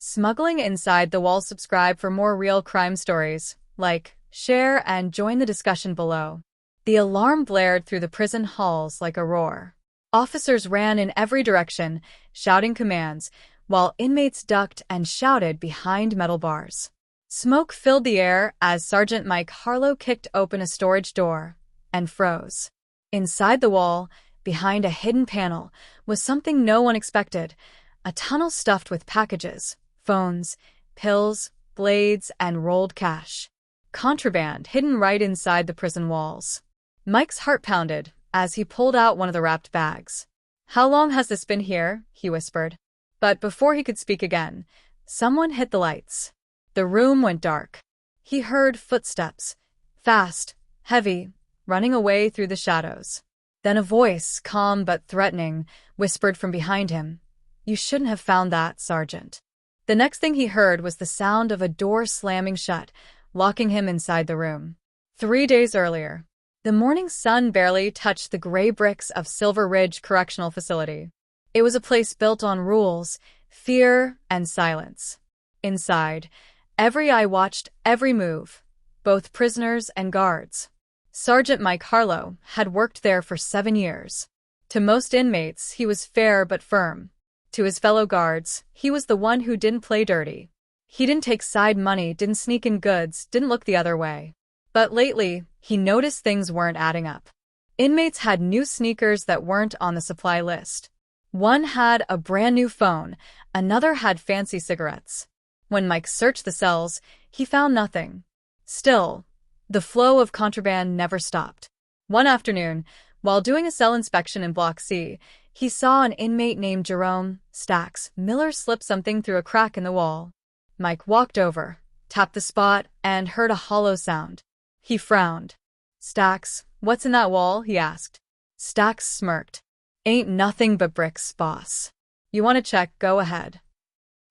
Smuggling Inside the Walls. Subscribe for more real crime stories. Like, share, and join the discussion below. The alarm blared through the prison halls like a roar. Officers ran in every direction, shouting commands, while inmates ducked and shouted behind metal bars. Smoke filled the air as Sergeant Mike Harlow kicked open a storage door and froze. Inside the wall, behind a hidden panel, was something no one expected: a tunnel stuffed with packages, phones, pills, blades, and rolled cash. Contraband hidden right inside the prison walls. Mike's heart pounded as he pulled out one of the wrapped bags. "How long has this been here?" he whispered. But before he could speak again, someone hit the lights. The room went dark. He heard footsteps, fast, heavy, running away through the shadows. Then a voice, calm but threatening, whispered from behind him, "You shouldn't have found that, Sergeant." The next thing he heard was the sound of a door slamming shut, locking him inside the room. 3 days earlier, the morning sun barely touched the gray bricks of Silver Ridge Correctional Facility. It was a place built on rules, fear, and silence. Inside, every eye watched every move, both prisoners and guards. Sergeant Mike Harlow had worked there for 7 years. To most inmates, he was fair but firm. To his fellow guards, he was the one who didn't play dirty. He didn't take side money, didn't sneak in goods, didn't look the other way. But lately, he noticed things weren't adding up. Inmates had new sneakers that weren't on the supply list. One had a brand new phone, another had fancy cigarettes. When Mike searched the cells, he found nothing. Still, the flow of contraband never stopped. One afternoon, while doing a cell inspection in Block C, he saw an inmate named Jerome Stacks Miller slip something through a crack in the wall. Mike walked over, tapped the spot, and heard a hollow sound. He frowned. "Stacks, what's in that wall?" he asked. Stacks smirked. "Ain't nothing but bricks, boss. You want to check? Go ahead."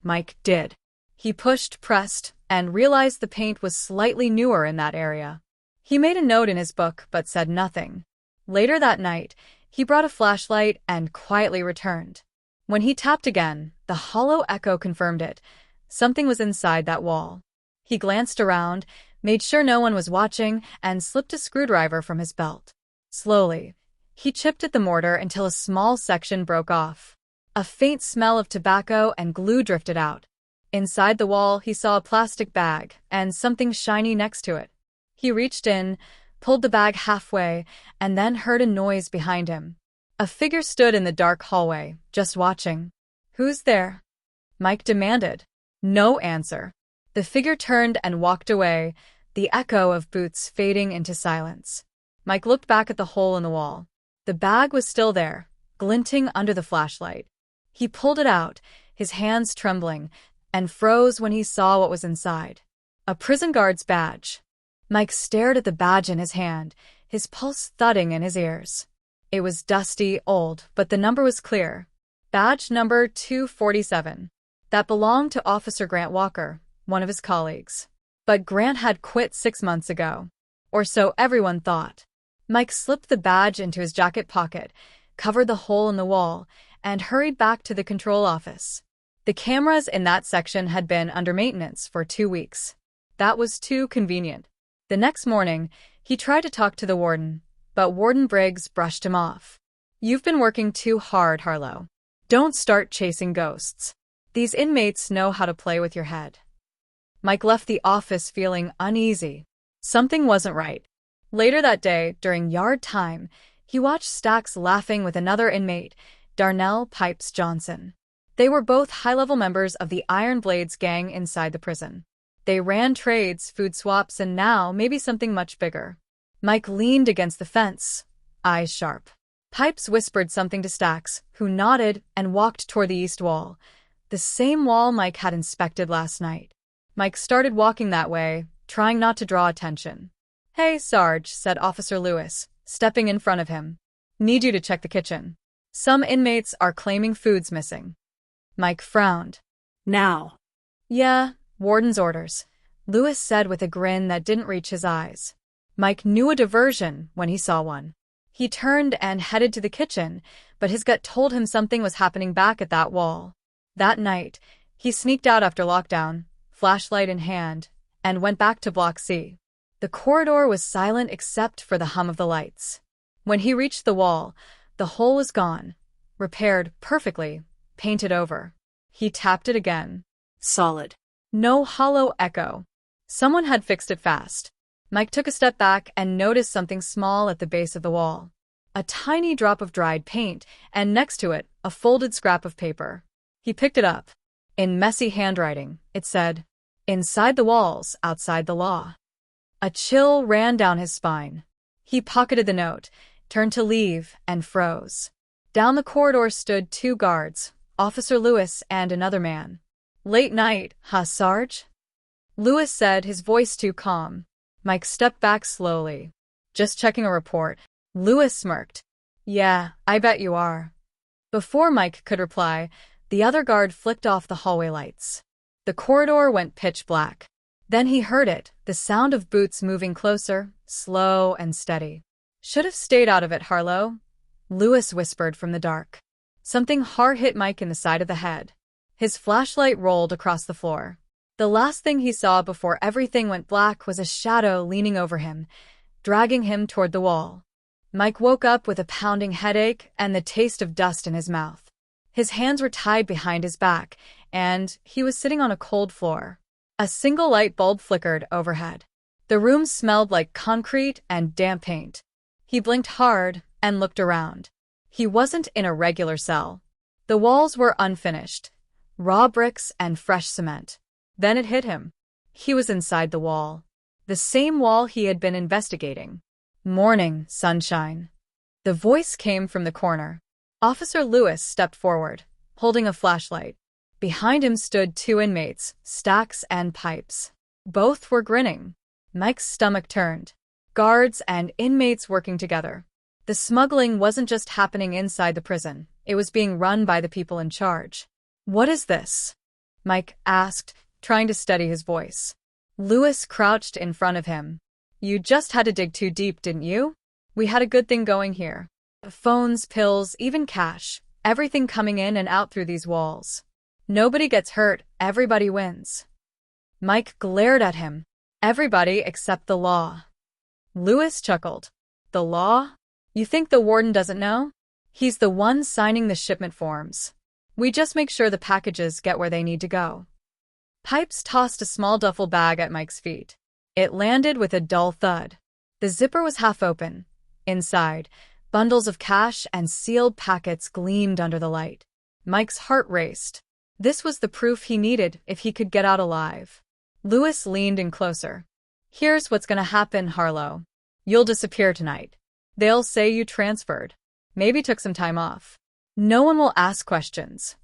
Mike did. He pushed, pressed, and realized the paint was slightly newer in that area. He made a note in his book but said nothing. Later that night, he brought a flashlight and quietly returned. When he tapped again, the hollow echo confirmed it. Something was inside that wall. He glanced around, made sure no one was watching, and slipped a screwdriver from his belt. Slowly, he chipped at the mortar until a small section broke off. A faint smell of tobacco and glue drifted out. Inside the wall, he saw a plastic bag and something shiny next to it. He reached in, pulled the bag halfway, and then heard a noise behind him. A figure stood in the dark hallway, just watching. "Who's there?" Mike demanded. No answer. The figure turned and walked away, the echo of boots fading into silence. Mike looked back at the hole in the wall. The bag was still there, glinting under the flashlight. He pulled it out, his hands trembling, and froze when he saw what was inside. A prison guard's badge. Mike stared at the badge in his hand, his pulse thudding in his ears. It was dusty, old, but the number was clear. Badge number 247. That belonged to Officer Grant Walker, one of his colleagues. But Grant had quit 6 months ago. Or so everyone thought. Mike slipped the badge into his jacket pocket, covered the hole in the wall, and hurried back to the control office. The cameras in that section had been under maintenance for 2 weeks. That was too convenient. The next morning, he tried to talk to the warden, but Warden Briggs brushed him off. "You've been working too hard, Harlow. Don't start chasing ghosts. These inmates know how to play with your head." Mike left the office feeling uneasy. Something wasn't right. Later that day, during yard time, he watched Stacks laughing with another inmate, Darnell Pipes Johnson. They were both high-level members of the Iron Blades gang inside the prison. They ran trades, food swaps, and now maybe something much bigger. Mike leaned against the fence, eyes sharp. Pipes whispered something to Stacks, who nodded and walked toward the east wall, the same wall Mike had inspected last night. Mike started walking that way, trying not to draw attention. "Hey, Sarge," said Officer Lewis, stepping in front of him. "Need you to check the kitchen. Some inmates are claiming food's missing." Mike frowned. "Now." "Yeah, warden's orders," Lewis said with a grin that didn't reach his eyes. Mike knew a diversion when he saw one. He turned and headed to the kitchen, but his gut told him something was happening back at that wall. That night, He sneaked out after lockdown, flashlight in hand, and went back to Block C. The corridor was silent except for the hum of the lights. When he reached the wall, the hole was gone, repaired perfectly, painted over. He tapped it again. Solid. No hollow echo. Someone had fixed it fast. Mike took a step back and noticed something small at the base of the wall. A tiny drop of dried paint, and next to it, a folded scrap of paper. He picked it up. In messy handwriting, it said, "Inside the walls, outside the law." A chill ran down his spine. He pocketed the note, turned to leave, and froze. Down the corridor stood 2 guards, Officer Lewis and another man. "Late night, huh, Sarge?" Lewis said, his voice too calm. Mike stepped back slowly. "Just checking a report." Lewis smirked. "Yeah, I bet you are." Before Mike could reply, the other guard flicked off the hallway lights. The corridor went pitch black. Then he heard it, the sound of boots moving closer, slow and steady. "Should have stayed out of it, Harlow," Lewis whispered from the dark. Something hard hit Mike in the side of the head. His flashlight rolled across the floor. The last thing he saw before everything went black was a shadow leaning over him, dragging him toward the wall. Mike woke up with a pounding headache and the taste of dust in his mouth. His hands were tied behind his back, and he was sitting on a cold floor. A single light bulb flickered overhead. The room smelled like concrete and damp paint. He blinked hard and looked around. He wasn't in a regular cell. The walls were unfinished, raw bricks and fresh cement. Then it hit him. He was inside the wall. The same wall he had been investigating. "Morning, sunshine." The voice came from the corner. Officer Lewis stepped forward, holding a flashlight. Behind him stood 2 inmates, Stacks and Pipes. Both were grinning. Mike's stomach turned. Guards and inmates working together. The smuggling wasn't just happening inside the prison. It was being run by the people in charge. "What is this?" Mike asked, trying to steady his voice. Lewis crouched in front of him. "You just had to dig too deep, didn't you? We had a good thing going here. Phones, pills, even cash. Everything coming in and out through these walls. Nobody gets hurt, everybody wins." Mike glared at him. "Everybody except the law." Lewis chuckled. "The law? You think the warden doesn't know? He's the one signing the shipment forms. We just make sure the packages get where they need to go." Pipes tossed a small duffel bag at Mike's feet. It landed with a dull thud. The zipper was half open. Inside, bundles of cash and sealed packets gleamed under the light. Mike's heart raced. This was the proof he needed if he could get out alive. Lewis leaned in closer. "Here's what's gonna happen, Harlow. You'll disappear tonight. They'll say you transferred. Maybe took some time off. No one will ask questions."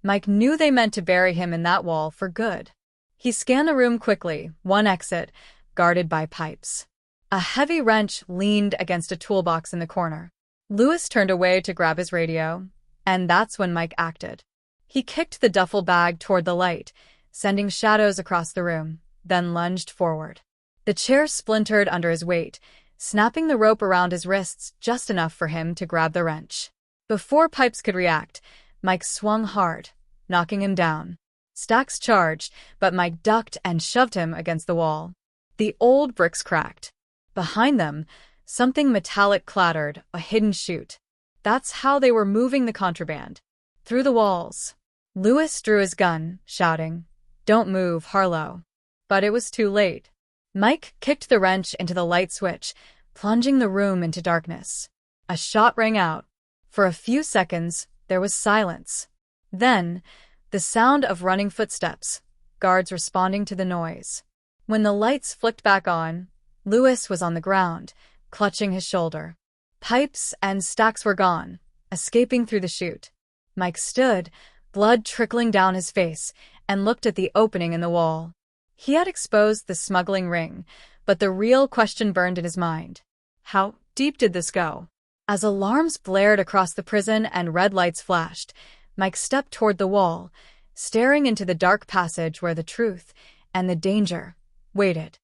Mike knew they meant to bury him in that wall for good. He scanned the room quickly, 1 exit, guarded by Pipes. A heavy wrench leaned against a toolbox in the corner. Lewis turned away to grab his radio, and that's when Mike acted. He kicked the duffel bag toward the light, sending shadows across the room, then lunged forward. The chair splintered under his weight, snapping the rope around his wrists just enough for him to grab the wrench. Before Pipes could react, Mike swung hard, knocking him down. Stacks charged, but Mike ducked and shoved him against the wall. The old bricks cracked. Behind them, something metallic clattered, a hidden chute. That's how they were moving the contraband. Through the walls. Lewis drew his gun, shouting, "Don't move, Harlow." But it was too late. Mike kicked the wrench into the light switch, plunging the room into darkness. A shot rang out. For a few seconds, there was silence. Then, the sound of running footsteps, guards responding to the noise. When the lights flicked back on, Lewis was on the ground, clutching his shoulder. Pipes and Stacks were gone, escaping through the chute. Mike stood, blood trickling down his face, and looked at the opening in the wall. He had exposed the smuggling ring, but the real question burned in his mind. How deep did this go? As alarms blared across the prison and red lights flashed, Mike stepped toward the wall, staring into the dark passage where the truth and the danger waited.